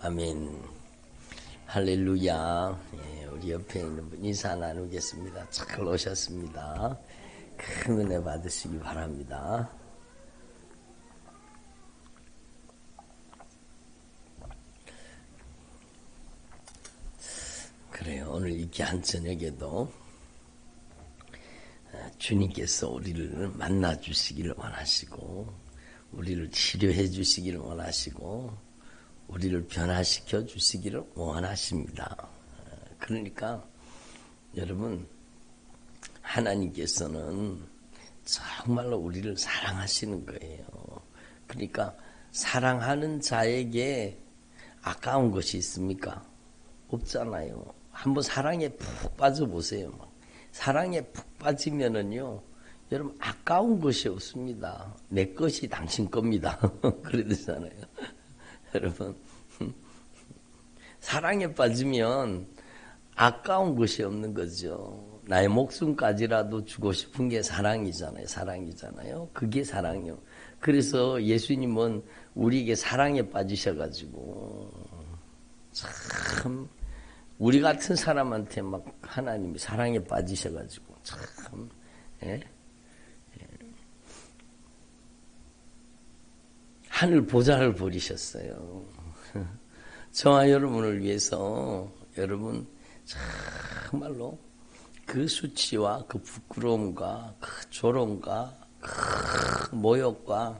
아멘. 할렐루야. 우리 옆에 있는 분 인사 나누겠습니다. 잘 오셨습니다. 큰 은혜 받으시기 바랍니다. 그래요. 오늘 이 귀한 저녁에도 주님께서 우리를 만나 주시기를 원하시고, 우리를 치료해 주시기를 원하시고, 우리를 변화시켜 주시기를 원하십니다. 그러니까 여러분, 하나님께서는 정말로 우리를 사랑하시는 거예요. 그러니까 사랑하는 자에게 아까운 것이 있습니까? 없잖아요. 한번 사랑에 푹 빠져보세요. 사랑에 푹 빠지면은요, 여러분 아까운 것이 없습니다. 내 것이 당신 겁니다. 그러잖아요. 여러분, 사랑에 빠지면 아까운 것이 없는 거죠. 나의 목숨까지라도 주고 싶은 게 사랑이잖아요. 사랑이잖아요. 그게 사랑이요. 그래서 예수님은 우리에게 사랑에 빠지셔가지고 참 우리 같은 사람한테 막 하나님이 사랑에 빠지셔가지고 참 하늘 보좌를 버리셨어요. 저와 여러분을 위해서 여러분 정말로 그 수치와 그 부끄러움과 그 조롱과 그 모욕과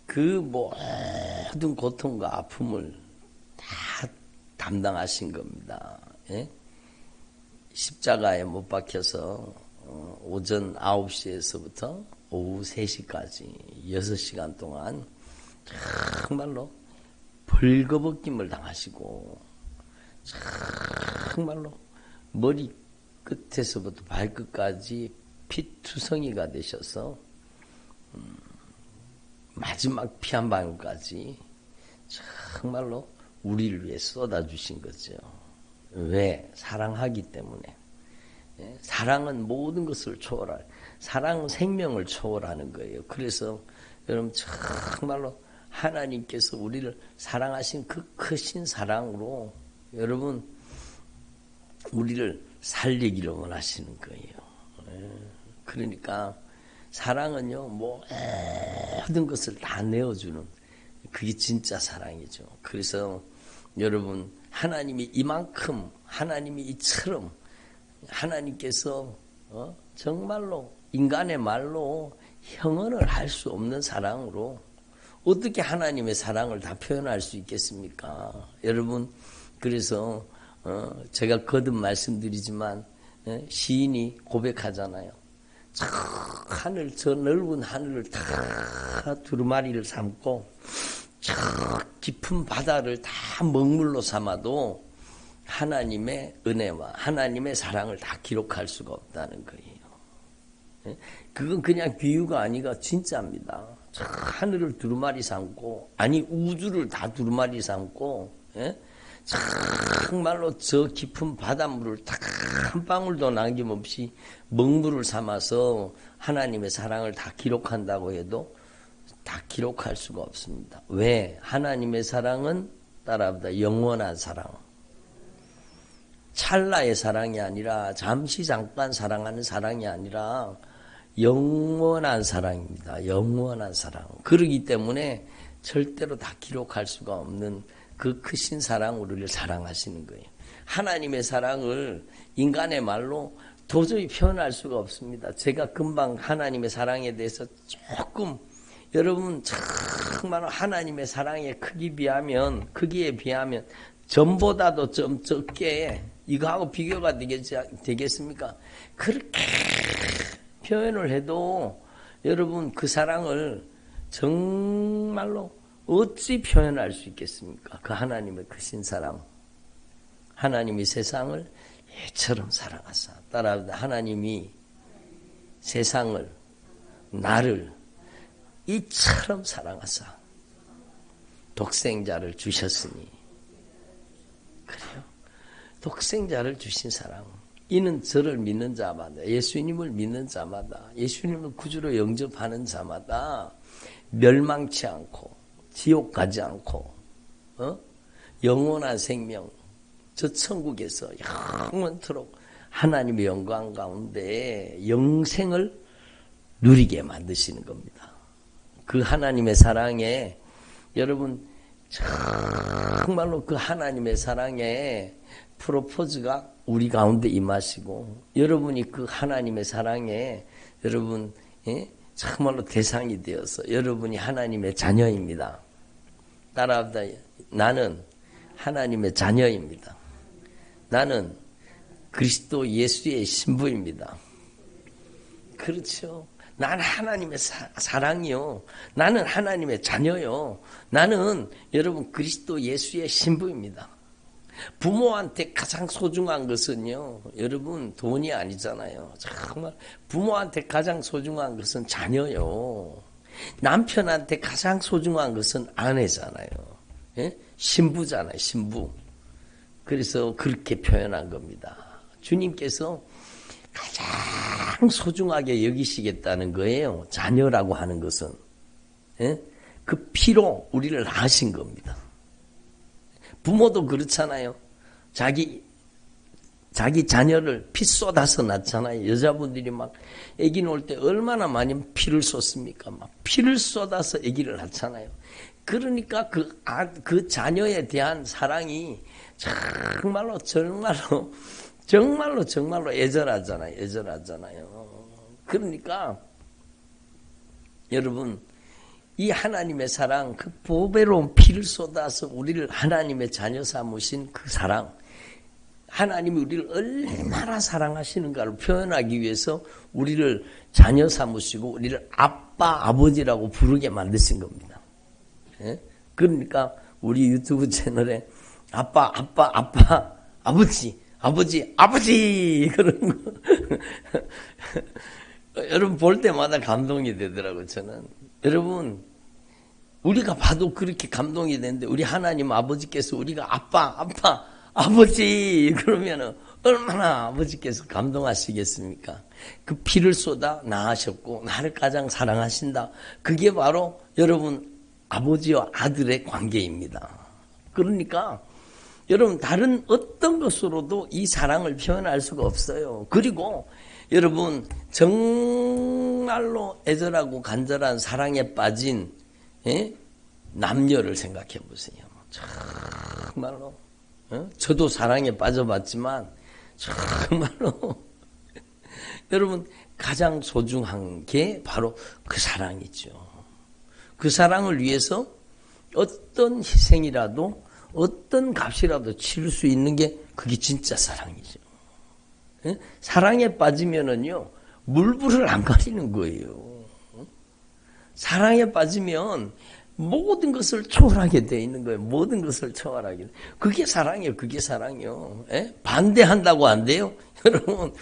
그 모든 고통과 아픔을 다 담당하신 겁니다. 예? 십자가에 못 박혀서 오전 9시에서부터 오후 3시까지 6시간 동안 정말로 벌거벗김을 당하시고 정말로 머리 끝에서부터 발끝까지 피투성이가 되셔서 마지막 피 한 방울까지 정말로 우리를 위해 쏟아주신 거죠. 왜? 사랑하기 때문에. 사랑은 모든 것을 초월할, 사랑은 생명을 초월하는 거예요. 그래서 여러분 정말로 하나님께서 우리를 사랑하신 그 크신 사랑으로 여러분 우리를 살리기를 원하시는 거예요. 그러니까 사랑은요, 모든 것을 다 내어주는 그게 진짜 사랑이죠. 그래서 여러분 하나님이 이만큼, 하나님이 이처럼 하나님께서 정말로 인간의 말로 형언을 할 수 없는 사랑으로 어떻게 하나님의 사랑을 다 표현할 수 있겠습니까? 여러분, 그래서 제가 거듭 말씀드리지만 시인이 고백하잖아요. 저 넓은 하늘을 다 두루마리를 삼고 저 깊은 바다를 다 먹물로 삼아도 하나님의 은혜와 하나님의 사랑을 다 기록할 수가 없다는 거예요. 그건 그냥 비유가 아니라 진짜입니다. 저 하늘을 두루마리 삼고, 아니 우주를 다 두루마리 삼고, 정말로 저 깊은 바닷물을 딱 한 방울도 남김없이 먹물을 삼아서 하나님의 사랑을 다 기록한다고 해도 다 기록할 수가 없습니다. 왜? 하나님의 사랑은 따라합니다. 영원한 사랑. 찰나의 사랑이 아니라 잠시 잠깐 사랑하는 사랑이 아니라 영원한 사랑입니다. 영원한 사랑. 그러기 때문에 절대로 다 기록할 수가 없는 그 크신 사랑으로 우리를 사랑하시는 거예요. 하나님의 사랑을 인간의 말로 도저히 표현할 수가 없습니다. 제가 금방 하나님의 사랑에 대해서 조금 여러분 정말 하나님의 사랑의 크기에 비하면 전보다도 좀 적게 이거하고 비교가 되겠습니까? 그렇게 표현을 해도 여러분 그 사랑을 정말로 어찌 표현할 수 있겠습니까? 그 하나님의 크신 사랑. 하나님이 세상을 이처럼 사랑하사. 따라합니다. 하나님이 세상을, 나를 이처럼 사랑하사 독생자를 주셨으니. 그래요. 독생자를 주신 사랑. 이는 저를 믿는 자마다, 예수님을 믿는 자마다, 예수님을 구주로 영접하는 자마다 멸망치 않고 지옥 가지 않고 영원한 생명, 저 천국에서 영원토록 하나님의 영광 가운데 영생을 누리게 만드시는 겁니다. 그 하나님의 사랑에 여러분 정말로 그 하나님의 사랑에 프로포즈가 우리 가운데 임하시고 여러분이 그 하나님의 사랑에 여러분 정말로 대상이 되어서 여러분이 하나님의 자녀입니다. 따라합니다. 나는 하나님의 자녀입니다. 나는 그리스도 예수의 신부입니다. 그렇죠. 나는 하나님의 사랑이요. 나는 하나님의 자녀요. 나는 여러분 그리스도 예수의 신부입니다. 부모한테 가장 소중한 것은요. 여러분 돈이 아니잖아요. 정말 부모한테 가장 소중한 것은 자녀요. 남편한테 가장 소중한 것은 아내잖아요. 예? 신부잖아요. 신부. 그래서 그렇게 표현한 겁니다. 주님께서 가장 소중하게 여기시겠다는 거예요. 자녀라고 하는 것은. 예? 그 피로 우리를 낳으신 겁니다. 부모도 그렇잖아요. 자기 자녀를 피 쏟아서 낳잖아요. 여자분들이 막 아기 낳을 때 얼마나 많이 피를 쏟습니까? 막 피를 쏟아서 아기를 낳잖아요. 그러니까 그 자녀에 대한 사랑이 정말로 애절하잖아요. 그러니까 여러분 이 하나님의 사랑, 그 보배로운 피를 쏟아서 우리를 하나님의 자녀 삼으신 그 사랑, 하나님이 우리를 얼마나 사랑하시는가를 표현하기 위해서 우리를 자녀 삼으시고 우리를 아빠, 아버지라고 부르게 만드신 겁니다. 예? 그러니까 우리 유튜브 채널에 아빠, 아버지 그런 거 여러분 볼 때마다 감동이 되더라고요. 저는 여러분 우리가 봐도 그렇게 감동이 되는데 우리 하나님 아버지께서 우리가 아빠 아버지 그러면은 얼마나 아버지께서 감동하시겠습니까? 그 피를 쏟아 낳으셨고 나를 가장 사랑하신다. 그게 바로 여러분 아버지와 아들의 관계입니다. 그러니까 여러분 다른 어떤 것으로도 이 사랑을 표현할 수가 없어요. 그리고 여러분 정말로 애절하고 간절한 사랑에 빠진 남녀를 생각해 보세요. 정말로 저도 사랑에 빠져봤지만 정말로 여러분 가장 소중한 게 바로 그 사랑이죠. 그 사랑을 위해서 어떤 희생이라도 어떤 값이라도 치를 수 있는 게 그게 진짜 사랑이죠. 사랑에 빠지면은요 물불을 안 가리는 거예요. 사랑에 빠지면 모든 것을 초월하게 돼 있는 거예요. 모든 것을 초월하게. 그게 사랑이에요. 그게 사랑이요. 반대한다고 안 돼요? 여러분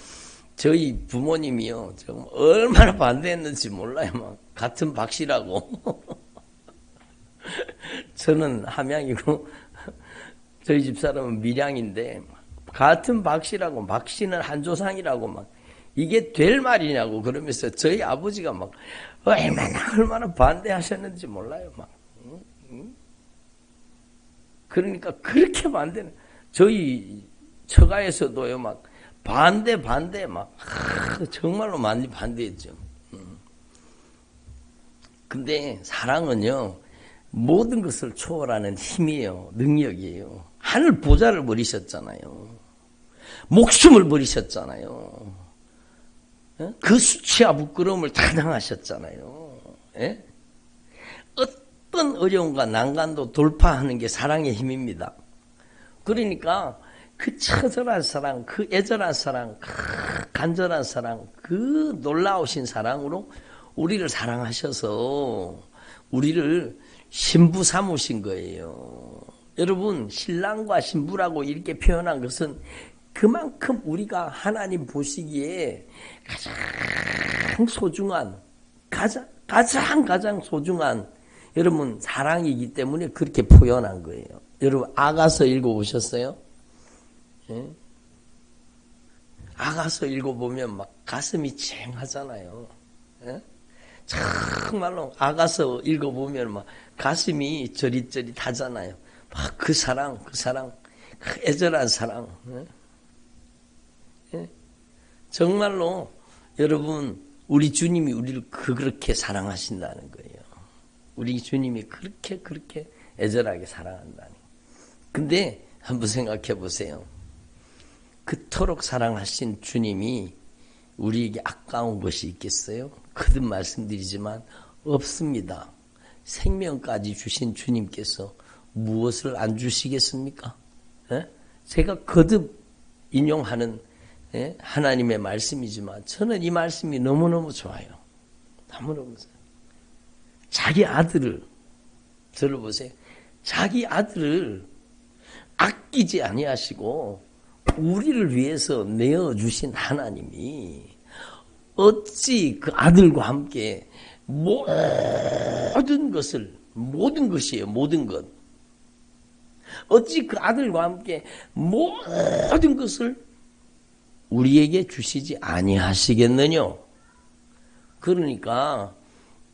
저희 부모님이요 정말 얼마나 반대했는지 몰라요. 막 같은 박씨라고. 저는 함양이고 저희 집사람은 밀양인데 같은 박씨라고 박씨는 한조상이라고 막 이게 될 말이냐고 그러면서 저희 아버지가 막 얼마나 반대하셨는지 몰라요. 막 그러니까 그렇게 반대는 저희 처가에서도요 막 반대 막 정말로 많이 반대했죠. 근데 사랑은요 모든 것을 초월하는 힘이에요. 능력이에요. 하늘 보좌를 버리셨잖아요. 목숨을 버리셨잖아요. 그 수치와 부끄러움을 다 당하셨잖아요. 어떤 어려움과 난간도 돌파하는 게 사랑의 힘입니다. 그러니까 그 처절한 사랑, 그 애절한 사랑, 그 간절한 사랑, 그 놀라우신 사랑으로 우리를 사랑하셔서 우리를 신부 삼으신 거예요. 여러분 신랑과 신부라고 이렇게 표현한 것은 그만큼 우리가 하나님 보시기에 가장 소중한 가장 소중한 여러분 사랑이기 때문에 그렇게 표현한 거예요. 여러분 아가서 읽어보셨어요? 예? 아가서 읽어보면 막 가슴이 쨍하잖아요. 예? 정말로 아가서 읽어보면 막 가슴이 저릿저릿하잖아요. 그 사랑, 그 애절한 사랑. 정말로 여러분, 우리 주님이 우리를 그렇게 사랑하신다는 거예요. 우리 주님이 그렇게 애절하게 사랑한다는 거예요. 근데 한번 생각해 보세요. 그토록 사랑하신 주님이 우리에게 아까운 것이 있겠어요? 거듭 말씀드리지만 없습니다. 생명까지 주신 주님께서 무엇을 안 주시겠습니까? 제가 거듭 인용하는 하나님의 말씀이지만 저는 이 말씀이 너무너무 좋아요. 너무너무 좋아요. 자기 아들을, 들어보세요. 자기 아들을 아끼지 아니하시고 우리를 위해서 내어주신 하나님이 어찌 그 아들과 함께 모든 것이에요. 모든 것. 어찌 그 아들과 함께 모든 것을 우리에게 주시지 아니하시겠느냐. 그러니까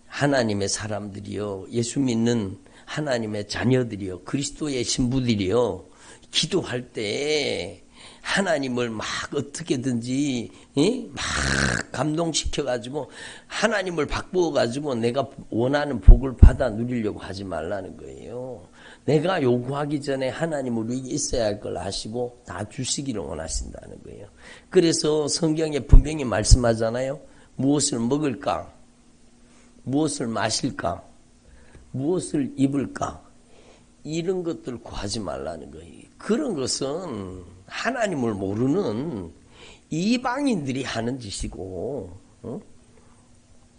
하나님의 사람들이요, 예수 믿는 하나님의 자녀들이요, 그리스도의 신부들이요, 기도할 때 하나님을 막 어떻게든지 막 감동시켜가지고 하나님을 바꾸어가지고 내가 원하는 복을 받아 누리려고 하지 말라는 거예요. 내가 요구하기 전에 하나님 우리에게 있어야 할 걸 아시고 다 주시기를 원하신다는 거예요. 그래서 성경에 분명히 말씀하잖아요. 무엇을 먹을까? 무엇을 마실까? 무엇을 입을까? 이런 것들 구하지 말라는 거예요. 그런 것은 하나님을 모르는 이방인들이 하는 짓이고,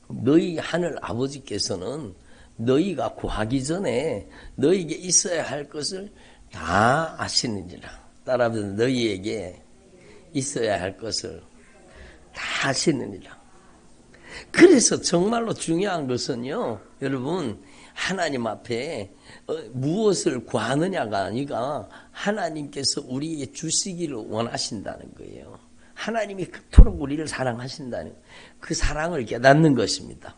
너희 하늘 아버지께서는 너희가 구하기 전에 너희에게 있어야 할 것을 다 아시느니라. 따라서 너희에게 있어야 할 것을 다 아시느니라. 그래서 정말로 중요한 것은요, 여러분, 하나님 앞에 무엇을 구하느냐가 아니라 하나님께서 우리에게 주시기를 원하신다는 거예요. 하나님이 그토록 우리를 사랑하신다는 그 사랑을 깨닫는 것입니다.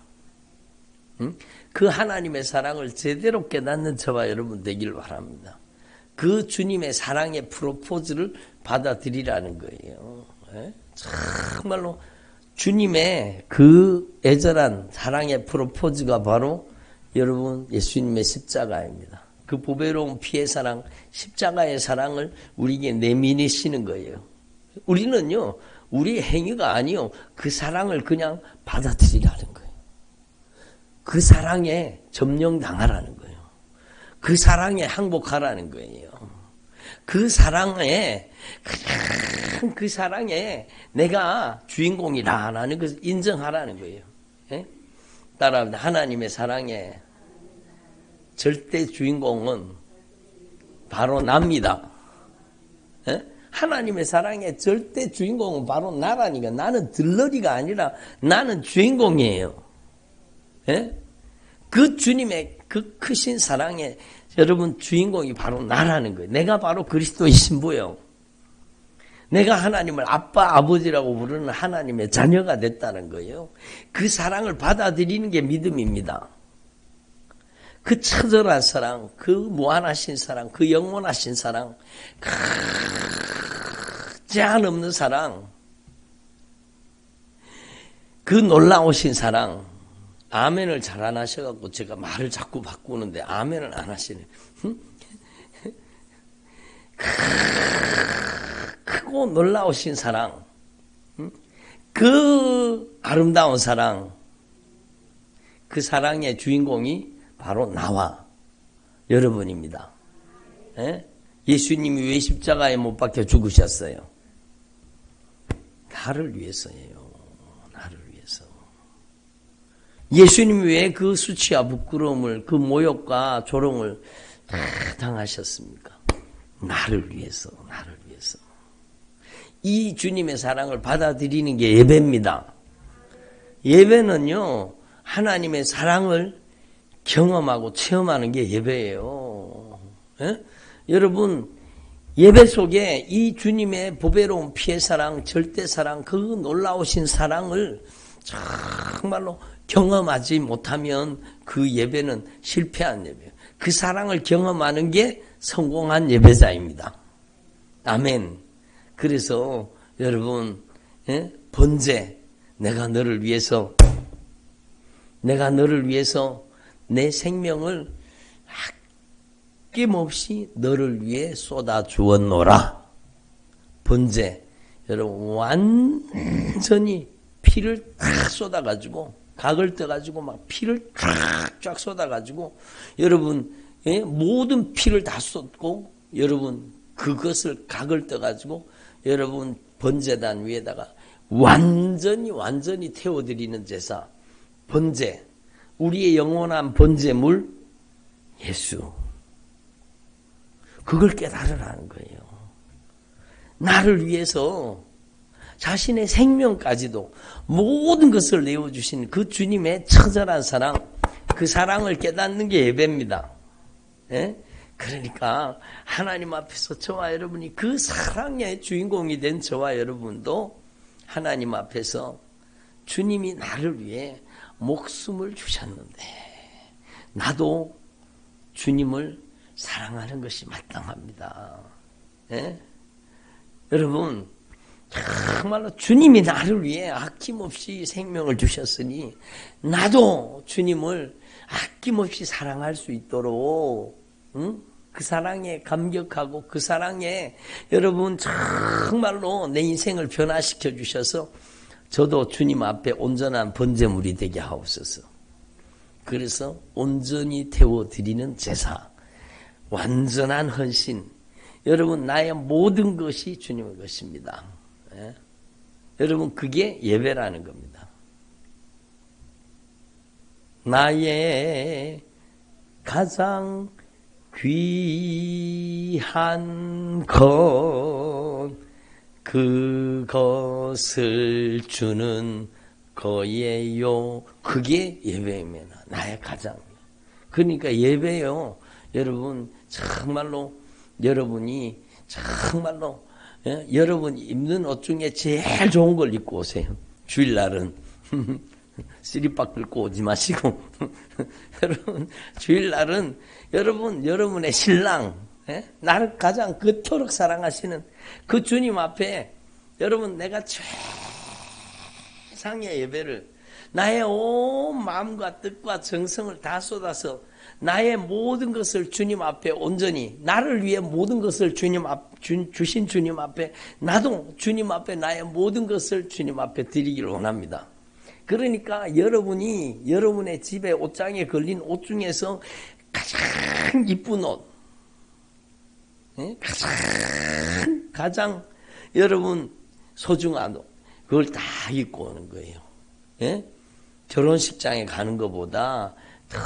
그 하나님의 사랑을 제대로 깨닫는 저와 여러분 되길 바랍니다. 그 주님의 사랑의 프로포즈를 받아들이라는 거예요. 정말로 주님의 그 애절한 사랑의 프로포즈가 바로 여러분 예수님의 십자가입니다. 그 보배로운 피의 사랑, 십자가의 사랑을 우리에게 내미시는 거예요. 우리는요, 우리 행위가 아니요, 그 사랑을 그냥 받아들이라는 거예요. 그 사랑에 점령당하라는 거예요. 그 사랑에 항복하라는 거예요. 그 사랑에, 그냥 그 사랑에 내가 주인공이라는 것을 인정하라는 거예요. 예? 따라합니다. 하나님의 사랑에 절대 주인공은 바로 납니다. 예? 하나님의 사랑의 절대 주인공은 바로 나라니까. 나는 들러리가 아니라 나는 주인공이에요. 예? 그 주님의 그 크신 사랑의 여러분 주인공이 바로 나라는 거예요. 내가 바로 그리스도의 신부예요. 내가 하나님을 아빠, 아버지라고 부르는 하나님의 자녀가 됐다는 거예요. 그 사랑을 받아들이는 게 믿음입니다. 그 처절한 사랑, 그 무한하신 사랑, 그 영원하신 사랑, 제한 없는 사랑, 그 놀라우신 사랑. 아멘을 잘 안 하셔갖고 제가 말을 자꾸 바꾸는데 아멘을 안 하시네. 크고 놀라우신 사랑, 그 아름다운 사랑, 그 사랑의 주인공이 바로 나와 여러분입니다. 예? 예수님이 왜 십자가에 못 박혀 죽으셨어요? 나를 위해서예요. 나를 위해서. 예수님이 왜 그 수치와 부끄러움을, 그 모욕과 조롱을 다 당하셨습니까? 나를 위해서, 나를 위해서. 이 주님의 사랑을 받아들이는 게 예배입니다. 예배는요, 하나님의 사랑을 경험하고 체험하는 게 예배예요. 예? 여러분, 예배 속에 이 주님의 보배로운 피의 사랑, 절대 사랑, 그 놀라우신 사랑을 정말로 경험하지 못하면 그 예배는 실패한 예배예요. 그 사랑을 경험하는 게 성공한 예배자입니다. 아멘. 그래서 여러분, 번제, 내가 너를 위해서 내 생명을 아낌없이 너를 위해 쏟아 주었노라. 번제, 여러분 완전히 피를 탁 쏟아가지고 각을 떠가지고 막 피를 쫙 쏟아가지고 여러분 모든 피를 다 쏟고 여러분 그것을 각을 떠가지고 여러분 번제단 위에다가 완전히 태워드리는 제사 번제, 우리의 영원한 번제물 예수. 그걸 깨달으라는 거예요. 나를 위해서 자신의 생명까지도 모든 것을 내어주신 그 주님의 처절한 사랑, 그 사랑을 깨닫는 게 예배입니다. 예? 그러니까 하나님 앞에서 저와 여러분이 그 사랑의 주인공이 된 저와 여러분도 하나님 앞에서 주님이 나를 위해 목숨을 주셨는데 나도 주님을 사랑하는 것이 마땅합니다. 예? 여러분 정말로 주님이 나를 위해 아낌없이 생명을 주셨으니 나도 주님을 아낌없이 사랑할 수 있도록 그 사랑에 감격하고 그 사랑에 여러분 정말로 내 인생을 변화시켜 주셔서 저도 주님 앞에 온전한 번제물이 되게 하옵소서. 그래서 온전히 태워드리는 제사, 완전한 헌신. 여러분 나의 모든 것이 주님의 것입니다. 예? 여러분 그게 예배라는 겁니다. 나의 가장 귀한 것 그것을 주는 거예요. 그게 예배입니다. 나의 가장. 그러니까 예배요. 여러분 정말로 여러분이 정말로 여러분이 입는 옷 중에 제일 좋은 걸 입고 오세요. 주일날은 쓰리박 긁고 오지 마시고 여러분 주일날은 여러분의 신랑 나를 가장 그토록 사랑하시는 그 주님 앞에 여러분 내가 최상의 예배를 나의 온 마음과 뜻과 정성을 다 쏟아서 나의 모든 것을 주님 앞에 온전히 나를 위해 모든 것을 주신 주님 앞에 나도 주님 앞에 나의 모든 것을 주님 앞에 드리기를 원합니다. 그러니까 여러분이 여러분의 집에 옷장에 걸린 옷 중에서 가장 이쁜 옷 가장 여러분 소중한 옷 그걸 다 입고 오는 거예요. 예? 결혼식장에 가는 것보다 더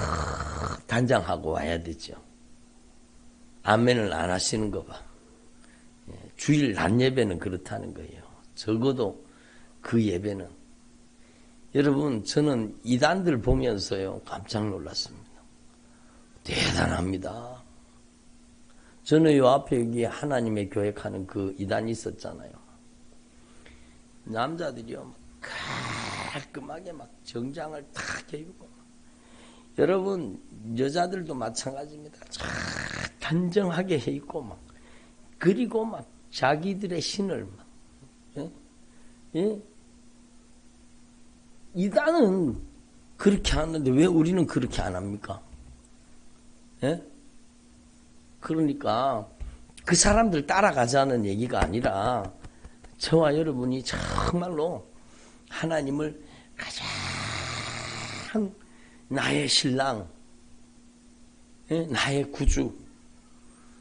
단장하고 와야 되죠. 아멘을 안 하시는 거 봐. 주일 낮 예배는 그렇다는 거예요. 적어도 그 예배는 여러분 저는 이단들 보면서요 깜짝 놀랐습니다. 대단합니다. 저는 요 앞에 여기 하나님의 교회 가는 그 이단이 있었잖아요. 남자들이요 깔끔하게 막 정장을 탁 입고 여러분 여자들도 마찬가지입니다. 단정하게 해 입고 막 그리고 막 자기들의 신을 막 예? 이단은 그렇게 하는데 왜 우리는 그렇게 안 합니까? 예? 그러니까 그 사람들 따라가자는 얘기가 아니라 저와 여러분이 정말로 하나님을 가장 나의 신랑, 나의 구주,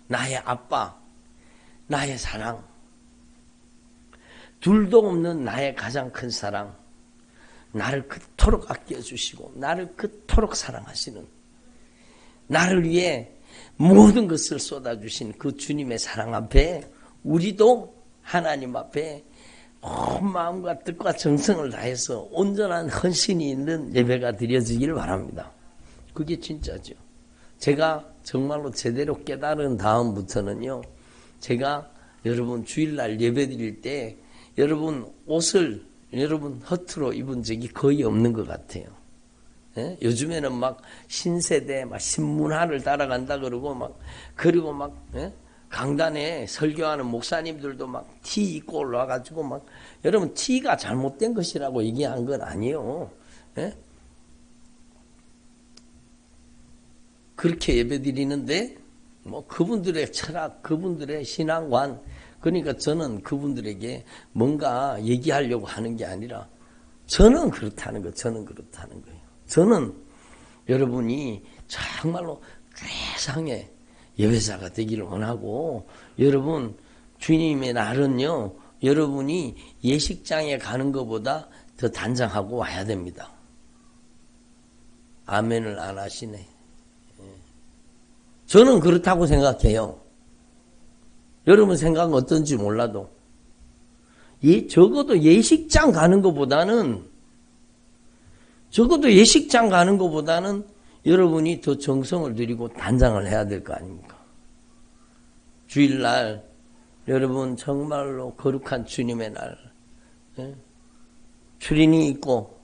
나의 아빠, 나의 사랑, 둘도 없는 나의 가장 큰 사랑, 나를 그토록 아껴주시고 나를 그토록 사랑하시는 나를 위해 모든 것을 쏟아주신 그 주님의 사랑 앞에 우리도 하나님 앞에 온 마음과 뜻과 정성을 다해서 온전한 헌신이 있는 예배가 드려지길 바랍니다. 그게 진짜죠. 제가 정말로 제대로 깨달은 다음부터는요. 제가 여러분 주일날 예배 드릴 때 여러분 옷을 여러분 허투루 입은 적이 거의 없는 것 같아요. 예? 요즘에는 막 신세대, 막 신문화를 따라간다 그러고 그리고 예? 강단에 설교하는 목사님들도 막 티 입고 올라와가지고 여러분 티가 잘못된 것이라고 얘기한 건 아니에요. 예? 그렇게 예배 드리는데 그분들의 철학, 그분들의 신앙관, 그러니까 저는 그분들에게 뭔가 얘기하려고 하는 게 아니라 저는 그렇다는 거예요. 저는 여러분이 정말로 세상에 예배자가 되기를 원하고, 여러분 주님의 날은요, 여러분이 예식장에 가는 것보다 더 단장하고 와야 됩니다. 아멘을 안 하시네. 저는 그렇다고 생각해요. 여러분 생각은 어떤지 몰라도 적어도 예식장 가는 것보다는 여러분이 더 정성을 들이고 단장을 해야 될 거 아닙니까? 주일날 여러분 정말로 거룩한 주님의 날, 추리닝 입고,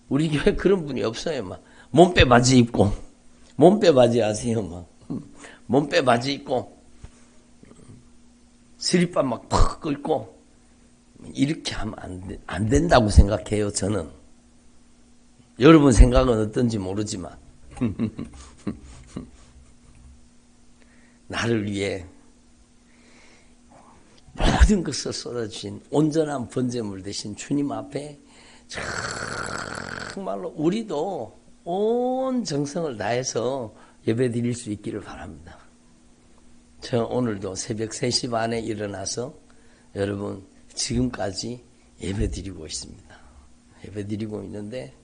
우리 교회 그런 분이 없어요. 몸빼 바지 입고, 몸빼 바지 아세요? 몸빼 바지 입고 스리빠 팍 끌고 이렇게 하면 안 된다고 생각해요. 저는. 여러분 생각은 어떤지 모르지만 나를 위해 모든 것을 쏟아주신 온전한 번제물 되신 주님 앞에 정말로 우리도 온 정성을 다해서 예배 드릴 수 있기를 바랍니다. 저 오늘도 새벽 3시 반에 일어나서 여러분 지금까지 예배 드리고 있습니다. 예배 드리고 있는데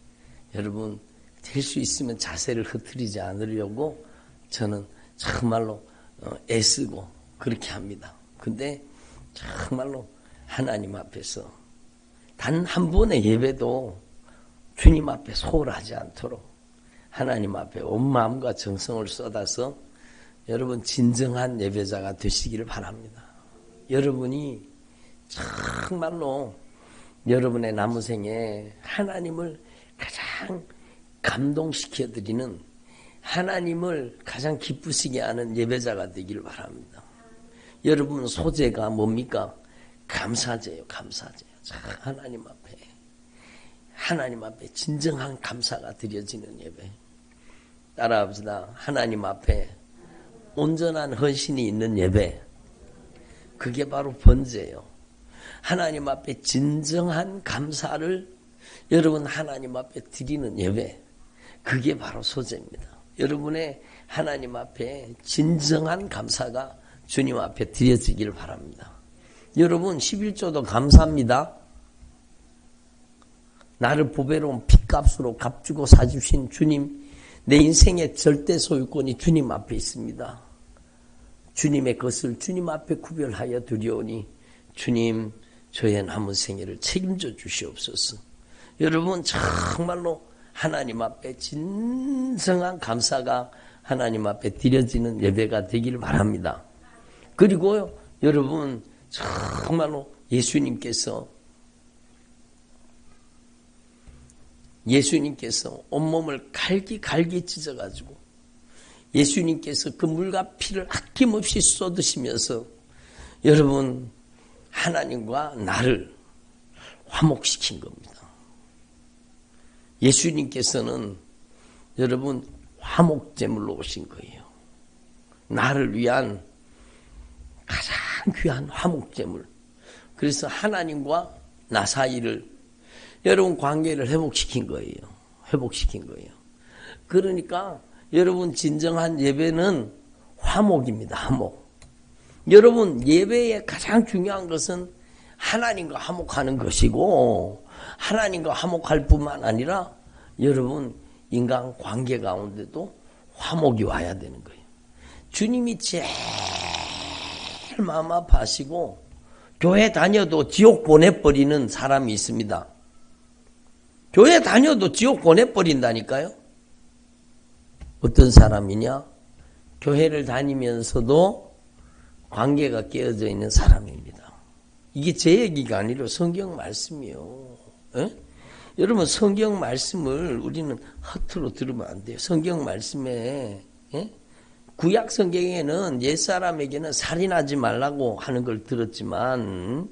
여러분 될 수 있으면 자세를 흐트리지 않으려고 저는 정말로 애쓰고 그렇게 합니다. 근데 정말로 하나님 앞에서 단 한 번의 예배도 주님 앞에 소홀하지 않도록 하나님 앞에 온 마음과 정성을 쏟아서 여러분 진정한 예배자가 되시기를 바랍니다. 여러분이 정말로 여러분의 남은 생에 하나님을 가장 감동시켜드리는, 하나님을 가장 기쁘시게 하는 예배자가 되기를 바랍니다. 여러분 소재가 뭡니까? 감사제요. 감사제요. 하나님 앞에 진정한 감사가 드려지는 예배. 따라합시다. 하나님 앞에 온전한 헌신이 있는 예배. 그게 바로 번제예요. 하나님 앞에 진정한 감사를 여러분 하나님 앞에 드리는 예배. 그게 바로 소재입니다. 여러분의 하나님 앞에 진정한 감사가 주님 앞에 드려지기를 바랍니다. 여러분 11조도 감사합니다. 나를 보배로운 핏값으로 값주고 사주신 주님, 내 인생의 절대 소유권이 주님 앞에 있습니다. 주님의 것을 주님 앞에 구별하여 드리오니 주님 저의 남은 생애를 책임져 주시옵소서. 여러분 정말로 하나님 앞에 진정한 감사가 하나님 앞에 드려지는 예배가 되기를 바랍니다. 그리고요 여러분 정말로 예수님께서 온몸을 갈기 찢어가지고 예수님께서 그 물과 피를 아낌없이 쏟으시면서 여러분 하나님과 나를 화목시킨 겁니다. 예수님께서는 여러분 화목제물로 오신 거예요. 나를 위한 가장 귀한 화목제물. 그래서 하나님과 나 사이를 여러분 관계를 회복시킨 거예요. 그러니까 여러분 진정한 예배는 화목입니다. 화목. 여러분 예배의 가장 중요한 것은 하나님과 화목하는 것이고, 하나님과 화목할 뿐만 아니라 여러분 인간 관계 가운데도 화목이 와야 되는 거예요. 주님이 제일 마음 아파하시고 교회 다녀도 지옥 보내버리는 사람이 있습니다. 교회 다녀도 지옥 보내버린다니까요. 어떤 사람이냐? 교회를 다니면서도 관계가 깨어져 있는 사람입니다. 이게 제 얘기가 아니라 성경 말씀이에요. 에? 여러분 성경 말씀을 우리는 허투루 들으면 안 돼요. 성경 말씀에 구약 성경에는 옛사람에게는 살인하지 말라고 하는 걸 들었지만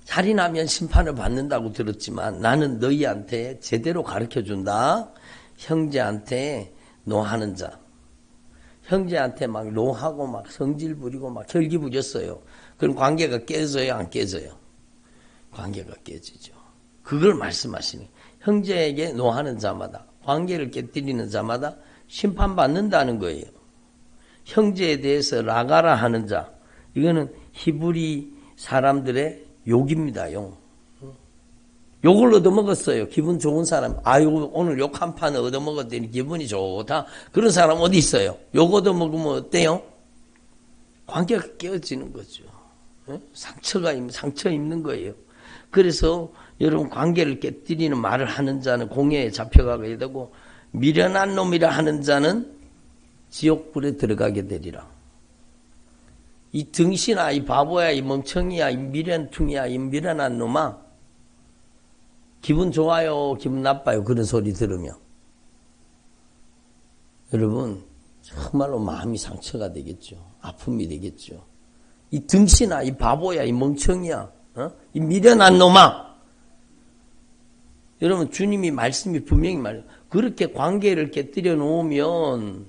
살인하면 심판을 받는다고 들었지만 나는 너희한테 제대로 가르쳐준다. 형제한테 노하는 자. 형제한테 막 노하고 막 성질 부리고 막 혈기 부렸어요. 그럼 관계가 깨져요? 안 깨져요? 관계가 깨지죠. 그걸 말씀하시네. 형제에게 노하는 자마다 관계를 깨뜨리는 자마다 심판받는다는 거예요. 형제에 대해서 라가라 하는 자. 이거는 히브리 사람들의 욕입니다. 욕. 욕을 얻어먹었어요. 기분 좋은 사람. 아유 오늘 욕 한 판 얻어먹었더니 기분이 좋다. 그런 사람 어디 있어요? 욕 얻어먹으면 어때요? 관계가 깨어지는 거죠. 상처 입는 거예요. 그래서 여러분 관계를 깨뜨리는 말을 하는 자는 공회에 잡혀가게 되고 미련한 놈이라 하는 자는 지옥불에 들어가게 되리라. 이 등신아, 이 바보야, 이 멍청이야, 이 미련퉁이야, 이 미련한 놈아, 기분 좋아요, 기분 나빠요, 그런 소리 들으면 여러분 정말로 마음이 상처가 되겠죠. 아픔이 되겠죠. 이 등신아, 이 바보야, 이 멍청이야, 이 미련한 놈아. 여러분 주님이 말씀이 분명히 말해요. 그렇게 관계를 깨뜨려 놓으면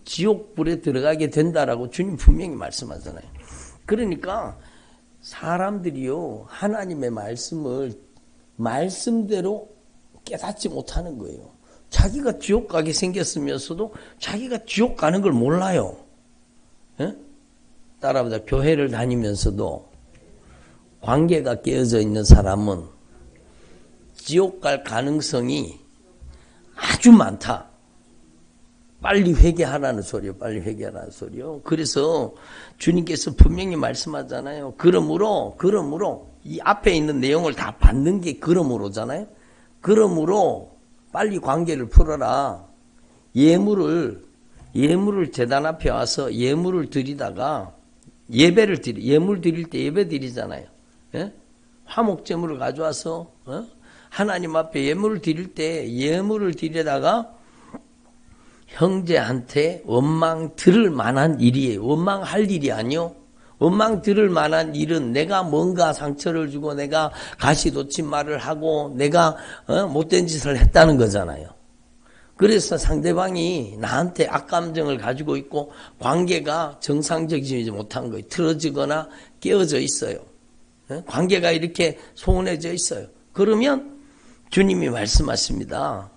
지옥불에 들어가게 된다라고 주님 분명히 말씀하잖아요. 그러니까 사람들이요 하나님의 말씀을 말씀대로 깨닫지 못하는 거예요. 자기가 지옥 가게 생겼으면서도 자기가 지옥 가는 걸 몰라요. 따라보자. 교회를 다니면서도 관계가 깨어져 있는 사람은 지옥 갈 가능성이 아주 많다. 빨리 회개하라는 소리요. 빨리 회개하라는 소리요. 그래서 주님께서 분명히 말씀하잖아요. 그러므로 이 앞에 있는 내용을 다 받는 게 그러므로잖아요. 그러므로 빨리 관계를 풀어라. 예물을 제단 앞에 와서 예물을 드리다가 예물 드릴 때 예배 드리잖아요. 화목제물을 가져와서 하나님 앞에 예물을 드릴 때 예물을 드리다가 형제한테 원망 들을 만한 일이에요. 원망할 일이 아니요. 원망 들을 만한 일은 내가 뭔가 상처를 주고 내가 가시돋친 말을 하고 내가 못된 짓을 했다는 거잖아요. 그래서 상대방이 나한테 악감정을 가지고 있고 관계가 정상적이지 못한 거예요. 틀어지거나 깨어져 있어요. 관계가 이렇게 소원해져 있어요. 그러면 주님이 말씀하십니다.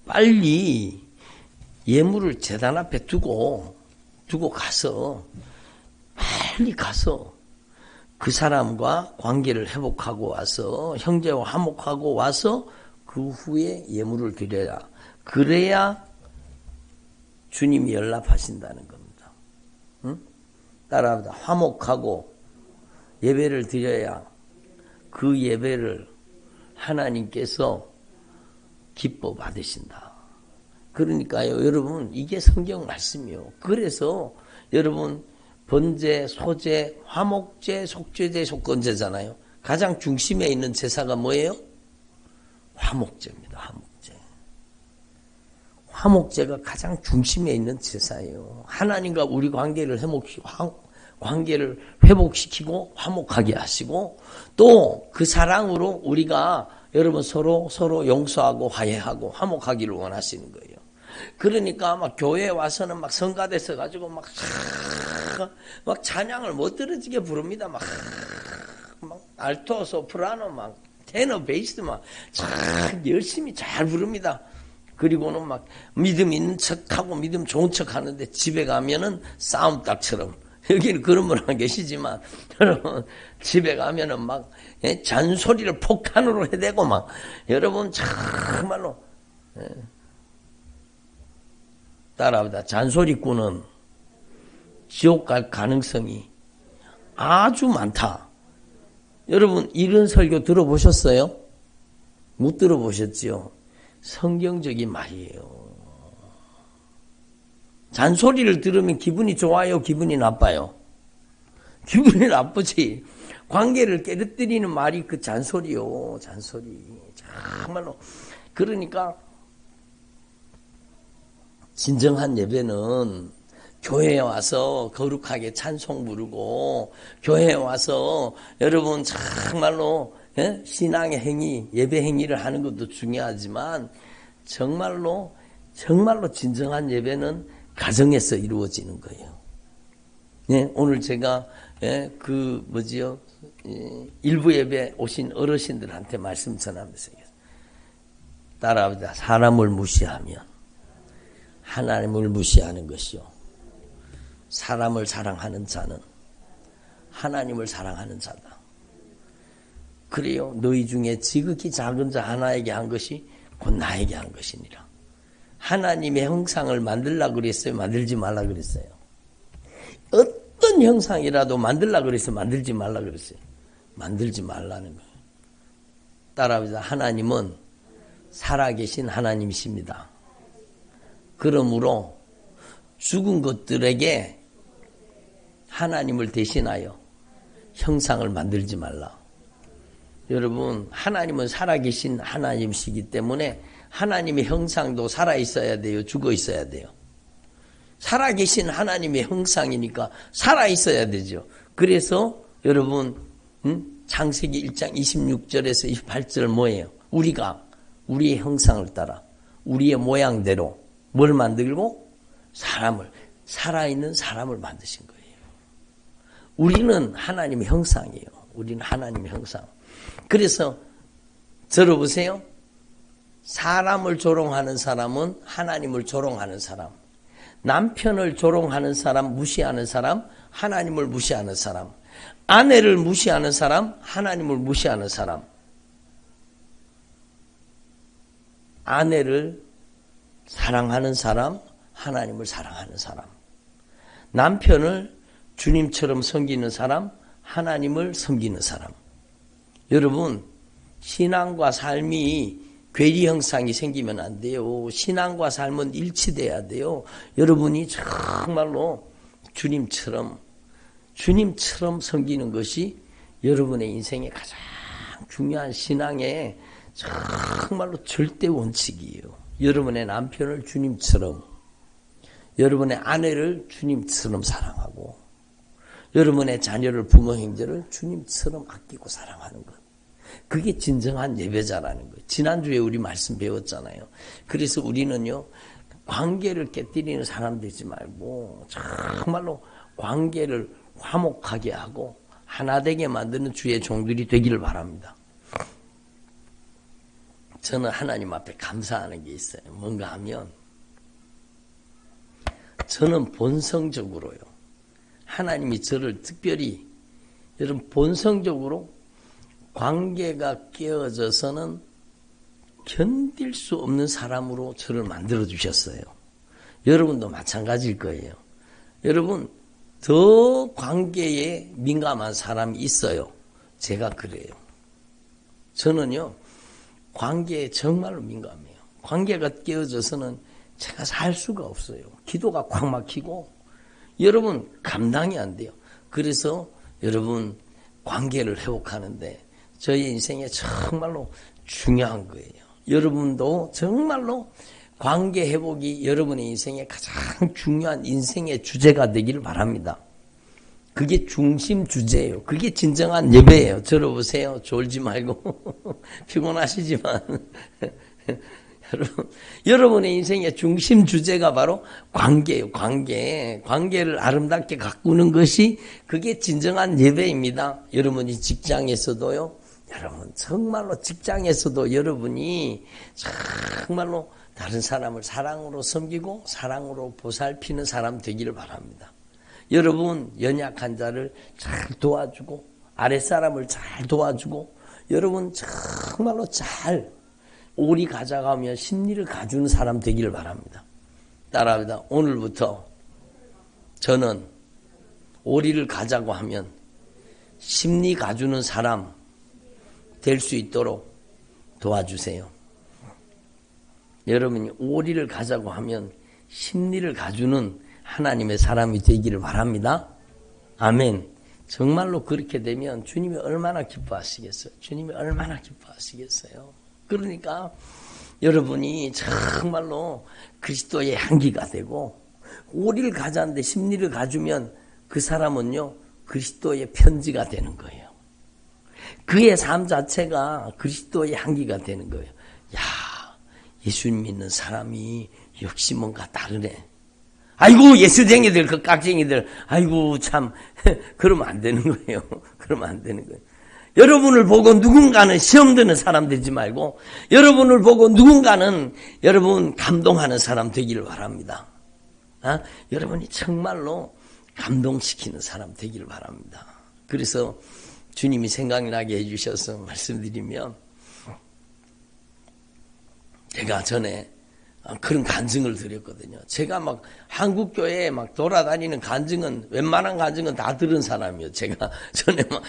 빨리 예물을 제단 앞에 두고 가서 빨리 가서 그 사람과 관계를 회복하고 와서 형제와 화목하고 와서 그 후에 예물을 드려야 그래야 주님이 연락하신다는 겁니다. 따라합니다. 화목하고 예배를 드려야 그 예배를 하나님께서 기뻐 받으신다. 그러니까요, 여러분, 이게 성경 말씀이요. 그래서 여러분, 번제, 소제, 화목제, 속죄제, 속건제잖아요. 가장 중심에 있는 제사가 뭐예요? 화목제입니다. 화목제. 화목제가 가장 중심에 있는 제사예요. 하나님과 우리 관계를 회복시키고 화목하게 하시고 또 그 사랑으로 우리가 여러분 서로 용서하고 화해하고 화목하기를 원하시는 거예요. 그러니까 막 교회에 와서는 막 성가대서 가지고 막 찬양을 못 들어지게 부릅니다. 막 알토, 소프라노, 막 테너, 베이스 막 열심히 잘 부릅니다. 그리고는 막 믿음 있는 척하고 믿음 좋은 척 하는데 집에 가면은 싸움닭처럼 여기는 그런 분 안 계시지만 여러분 집에 가면은 막 잔소리를 폭탄으로 해대고 막 여러분 정말로 따라합니다. 잔소리꾼은 지옥 갈 가능성이 아주 많다. 여러분 이런 설교 들어보셨어요? 못 들어보셨지요? 성경적인 말이에요. 잔소리를 들으면 기분이 좋아요? 기분이 나빠요? 기분이 나쁘지. 관계를 깨뜨리는 말이 그 잔소리요. 잔소리. 정말로. 그러니까 진정한 예배는 교회에 와서 거룩하게 찬송 부르고 교회에 와서 여러분 정말로 신앙의 행위, 예배 행위를 하는 것도 중요하지만 정말로 진정한 예배는 가정에서 이루어지는 거예요. 오늘 제가 일부 예배 오신 어르신들한테 말씀 전하면서 따라합니다. 사람을 무시하면 하나님을 무시하는 것이요. 사람을 사랑하는 자는 하나님을 사랑하는 자다. 그래요. 너희 중에 지극히 작은 자 하나에게 한 것이 곧 나에게 한 것이니라. 하나님의 형상을 만들라 그랬어요? 만들지 말라 그랬어요? 어떤 형상이라도 만들라 그랬어요? 만들지 말라 그랬어요? 만들지 말라는 거예요. 따라합니다. 하나님은 살아계신 하나님이십니다. 그러므로 죽은 것들에게 하나님을 대신하여 형상을 만들지 말라. 여러분, 하나님은 살아계신 하나님이시기 때문에 하나님의 형상도 살아있어야 돼요? 죽어 있어야 돼요? 살아계신 하나님의 형상이니까 살아있어야 되죠. 그래서 여러분 창세기 1장 26절에서 28절 뭐예요? 우리가 우리의 형상을 따라 우리의 모양대로 뭘 만들고? 살아있는 사람을 만드신 거예요. 우리는 하나님의 형상이에요. 우리는 하나님의 형상. 그래서 들어보세요. 사람을 조롱하는 사람은 하나님을 조롱하는 사람. 남편을 조롱하는 사람, 무시하는 사람, 하나님을 무시하는 사람. 아내를 무시하는 사람, 하나님을 무시하는 사람. 아내를 사랑하는 사람, 하나님을 사랑하는 사람. 남편을 주님처럼 섬기는 사람, 하나님을 섬기는 사람. 여러분, 신앙과 삶이 괴리 형상이 생기면 안 돼요. 신앙과 삶은 일치돼야 돼요. 여러분이 정말로 주님처럼 섬기는 것이 여러분의 인생의 가장 중요한 신앙의 정말로 절대 원칙이에요. 여러분의 남편을 주님처럼, 여러분의 아내를 주님처럼 사랑하고, 여러분의 자녀를, 부모 형제를 주님처럼 아끼고 사랑하는 것. 그게 진정한 예배자라는 거예요. 지난주에 우리 말씀 배웠잖아요. 그래서 우리는요, 관계를 깨뜨리는 사람 되지 말고 정말로 관계를 화목하게 하고 하나 되게 만드는 주의 종들이 되기를 바랍니다. 저는 하나님 앞에 감사하는 게 있어요. 뭔가 하면 저는 본성적으로요, 하나님이 저를 특별히 여러분 본성적으로 관계가 깨어져서는 견딜 수 없는 사람으로 저를 만들어 주셨어요. 여러분도 마찬가지일 거예요. 여러분 더 관계에 민감한 사람이 있어요. 제가 그래요. 저는요 관계에 정말로 민감해요. 관계가 깨어져서는 제가 살 수가 없어요. 기도가 꽉 막히고 여러분 감당이 안 돼요. 그래서 여러분 관계를 회복하는데 저희 인생에 정말로 중요한 거예요. 여러분도 정말로 관계 회복이 여러분의 인생에 가장 중요한 인생의 주제가 되기를 바랍니다. 그게 중심 주제예요. 그게 진정한 예배예요. 들어보세요. 졸지 말고 피곤하시지만 여러분의 인생의 중심 주제가 바로 관계예요. 관계를 아름답게 가꾸는 것이 그게 진정한 예배입니다. 여러분이 직장에서도요. 여러분 정말로 직장에서도 여러분이 정말로 다른 사람을 사랑으로 섬기고 사랑으로 보살피는 사람 되기를 바랍니다. 여러분 연약한 자를 잘 도와주고 아랫사람을 잘 도와주고 여러분 정말로 잘 오리 가져가며 심리를 가주는 사람 되기를 바랍니다. 따라합니다. 오늘부터 저는 오리를 가자고 하면 심리 가주는 사람 될 수 있도록 도와주세요. 여러분이 오리를 가자고 하면 심리를 가주는 하나님의 사람이 되기를 바랍니다. 아멘. 정말로 그렇게 되면 주님이 얼마나 기뻐하시겠어요? 주님이 얼마나 기뻐하시겠어요? 그러니까 여러분이 정말로 그리스도의 향기가 되고 오리를 가져왔는데 심리를 가주면 그 사람은요 그리스도의 편지가 되는 거예요. 그의 삶 자체가 그리스도의 향기가 되는 거예요. 야, 예수님 믿는 사람이 역시 뭔가 다르네. 아이고 예수쟁이들 그 깍쟁이들 아이고 참 그러면 안 되는 거예요. 그러면 안 되는 거예요. 여러분을 보고 누군가는 시험 드는 사람 되지 말고 여러분을 보고 누군가는 여러분 감동하는 사람 되기를 바랍니다. 여러분이 정말로 감동시키는 사람 되기를 바랍니다. 그래서 주님이 생각나게 해주셔서 말씀드리면 제가 전에 그런 간증을 드렸거든요. 제가 막 한국교회에 막 돌아다니는 간증은 웬만한 간증은 다 들은 사람이에요. 제가 전에 막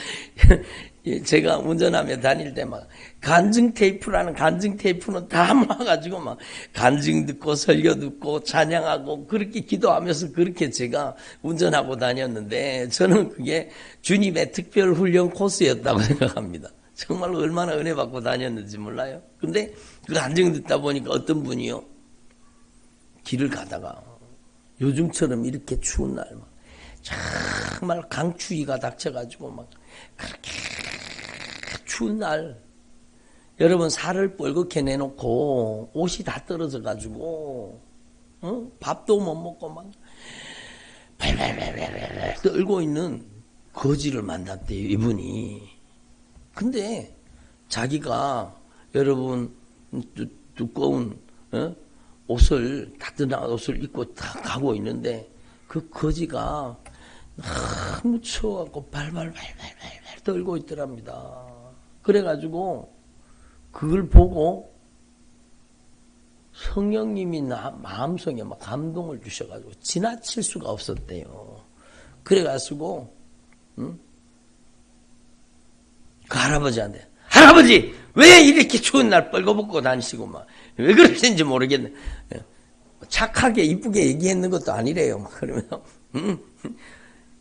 제가 운전하며 다닐 때 막 간증 테이프라는 간증 테이프는 다 모아가지고 막 간증 듣고 설교 듣고 찬양하고 그렇게 기도하면서 그렇게 제가 운전하고 다녔는데 저는 그게 주님의 특별 훈련 코스였다고 생각합니다. 정말로 얼마나 은혜 받고 다녔는지 몰라요. 근데 그 간증 듣다 보니까 어떤 분이요 길을 가다가 요즘처럼 이렇게 추운 날 막 정말 강추위가 닥쳐가지고 막 그렇게 추운 날 여러분 살을 뻘겋게 내놓고 옷이 다 떨어져가지고 밥도 못 먹고 막 발발발발발 떨고 있는 거지를 만났대요 이분이. 근데 자기가 여러분 두꺼운 옷을 따뜻한 옷을 입고 다 가고 있는데 그 거지가 너무 추워갖고 발발발발발 떨고 있더랍니다. 그래가지고 그걸 보고 성령님이 마음속에 막 감동을 주셔가지고 지나칠 수가 없었대요. 그래가지고 그 할아버지한테 할아버지 왜 이렇게 추운 날 뻘거벗고 다니시고 막 왜 그러시는지 모르겠네. 착하게 이쁘게 얘기했는 것도 아니래요. 막 그러면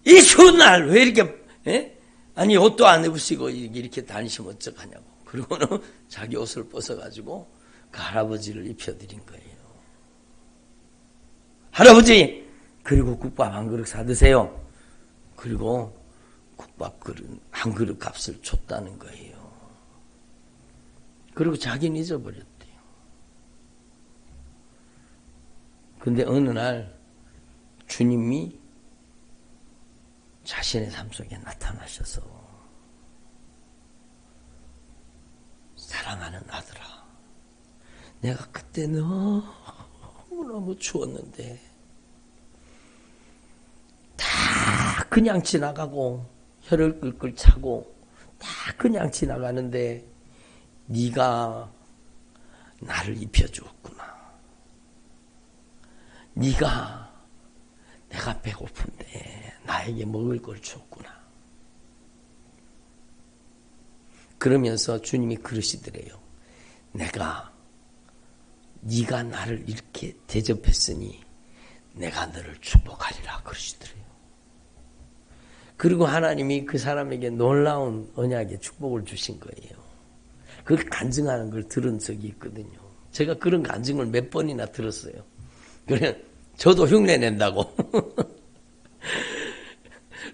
이 추운 날 왜 이렇게 아니 옷도 안 입으시고 이렇게 다니시면 어떡하냐고. 그리고는 자기 옷을 벗어가지고 그 할아버지를 입혀드린 거예요. 할아버지 그리고 국밥 한 그릇 사드세요. 그리고 국밥 한 그릇 값을 줬다는 거예요. 그리고 자기는 잊어버렸대요. 근데 어느 날 주님이 자신의 삶 속에 나타나셔서 사랑하는 아들아 내가 그때 너무너무 추웠는데 다 그냥 지나가고 혀를 끌끌 차고 다 그냥 지나가는데 네가 나를 입혀주었구나. 네가 내가 배고픈데 나에게 먹을 걸 줬구나. 그러면서 주님이 그러시더래요. 내가 네가 나를 이렇게 대접했으니 내가 너를 축복하리라 그러시더래요. 그리고 하나님이 그 사람에게 놀라운 언약의 축복을 주신 거예요. 그걸 간증하는 걸 들은 적이 있거든요. 제가 그런 간증을 몇 번이나 들었어요. 그래 저도 흉내 낸다고.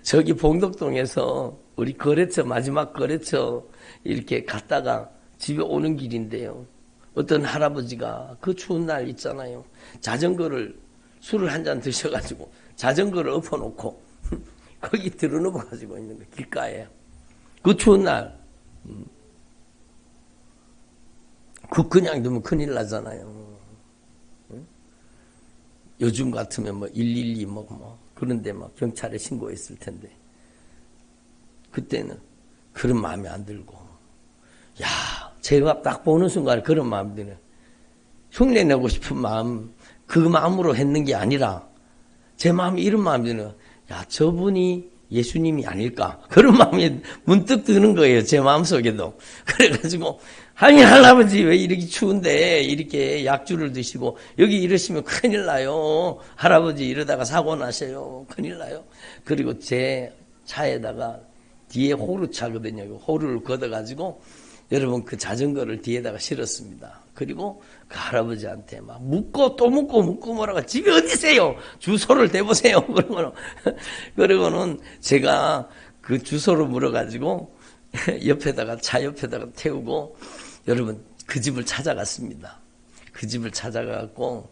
저기 봉덕동에서 우리 거래처 마지막 거래처 이렇게 갔다가 집에 오는 길인데요. 어떤 할아버지가 그 추운 날 있잖아요. 자전거를 술을 한 잔 드셔가지고 자전거를 엎어놓고 거기 들어눕어가지고 있는 거예요. 길가에. 그 추운 날. 그냥 두면 큰일 나잖아요. 요즘 같으면 뭐 112 그런데 막 경찰에 신고했을 텐데 그때는 그런 마음이 안 들고 야 제가 딱 보는 순간에 그런 마음이 드네. 흉내내고 싶은 마음 그 마음으로 했는 게 아니라 제 마음이 이런 마음이 드네요. 야 저분이 예수님이 아닐까 그런 마음이 문득 드는 거예요. 제 마음속에도. 그래가지고 아니 할아버지 왜 이렇게 추운데 이렇게 약주를 드시고 여기 이러시면 큰일 나요. 할아버지 이러다가 사고 나셔요. 큰일 나요. 그리고 제 차에다가 뒤에 호루 차거든요. 호루를 걷어가지고 여러분 그 자전거를 뒤에다가 실었습니다. 그리고 그 할아버지한테 막 묻고 또 묻고 뭐라고 집이 어디세요? 주소를 대보세요. 그러고는 제가 그 주소를 물어가지고 옆에다가 차 옆에다가 태우고 여러분 그 집을 찾아갔습니다. 그 집을 찾아가고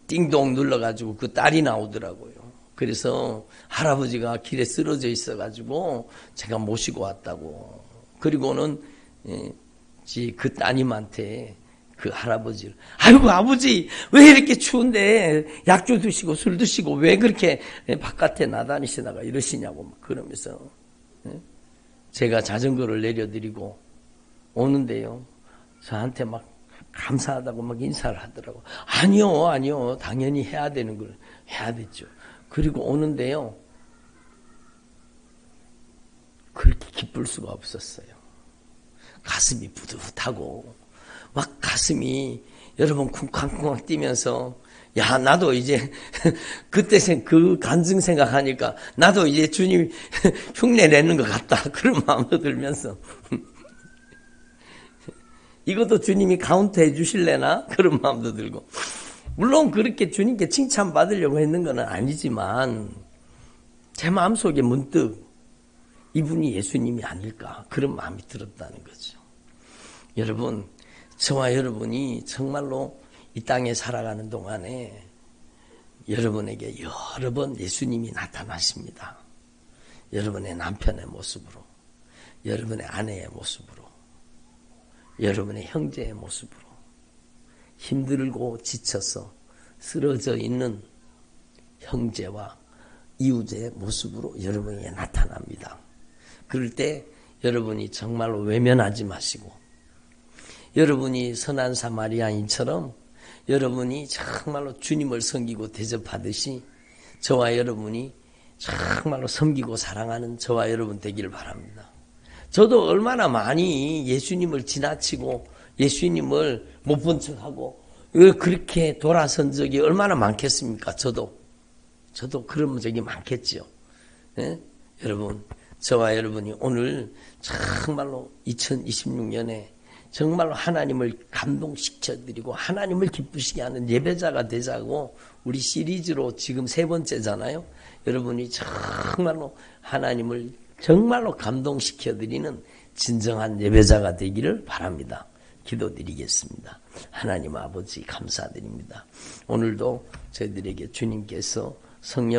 띵동 눌러가지고 그 딸이 나오더라고요. 그래서 할아버지가 길에 쓰러져 있어가지고 제가 모시고 왔다고. 그리고는 그 따님한테 그 할아버지를 아이고 아버지 왜 이렇게 추운데 약주 드시고 술 드시고 왜 그렇게 바깥에 나다니시다가 이러시냐고 막 그러면서 제가 자전거를 내려드리고 오는데요. 저한테 막 감사하다고 막 인사를 하더라고. 아니요. 당연히 해야 되는 걸 해야 됐죠. 그리고 오는데요. 그렇게 기쁠 수가 없었어요. 가슴이 뿌듯하고 막 가슴이 여러분 쿵쾅쿵쾅 뛰면서 야 나도 이제 그때 그 간증 생각하니까 나도 이제 주님 흉내 내는 것 같다 그런 마음도 들면서 이것도 주님이 카운트 해 주실래나 그런 마음도 들고 물론 그렇게 주님께 칭찬받으려고 했는 건 아니지만 제 마음속에 문득 이분이 예수님이 아닐까 그런 마음이 들었다는 거죠. 여러분 저와 여러분이 정말로 이 땅에 살아가는 동안에 여러분에게 여러 번 예수님이 나타나십니다. 여러분의 남편의 모습으로, 여러분의 아내의 모습으로, 여러분의 형제의 모습으로, 힘들고 지쳐서 쓰러져 있는 형제와 이웃의 모습으로 여러분에게 나타납니다. 그럴 때 여러분이 정말로 외면하지 마시고 여러분이 선한 사마리아인처럼 여러분이 정말로 주님을 섬기고 대접하듯이 저와 여러분이 정말로 섬기고 사랑하는 저와 여러분 되기를 바랍니다. 저도 얼마나 많이 예수님을 지나치고 예수님을 못 본 척하고 그렇게 돌아선 적이 얼마나 많겠습니까? 저도 그런 적이 많겠죠. 네? 여러분 저와 여러분이 오늘 정말로 2026년에 정말로 하나님을 감동시켜드리고 하나님을 기쁘시게 하는 예배자가 되자고 우리 시리즈로 지금 3번째잖아요. 여러분이 정말로 하나님을 정말로 감동시켜드리는 진정한 예배자가 되기를 바랍니다. 기도드리겠습니다. 하나님 아버지 감사드립니다. 오늘도 저희들에게 주님께서 성령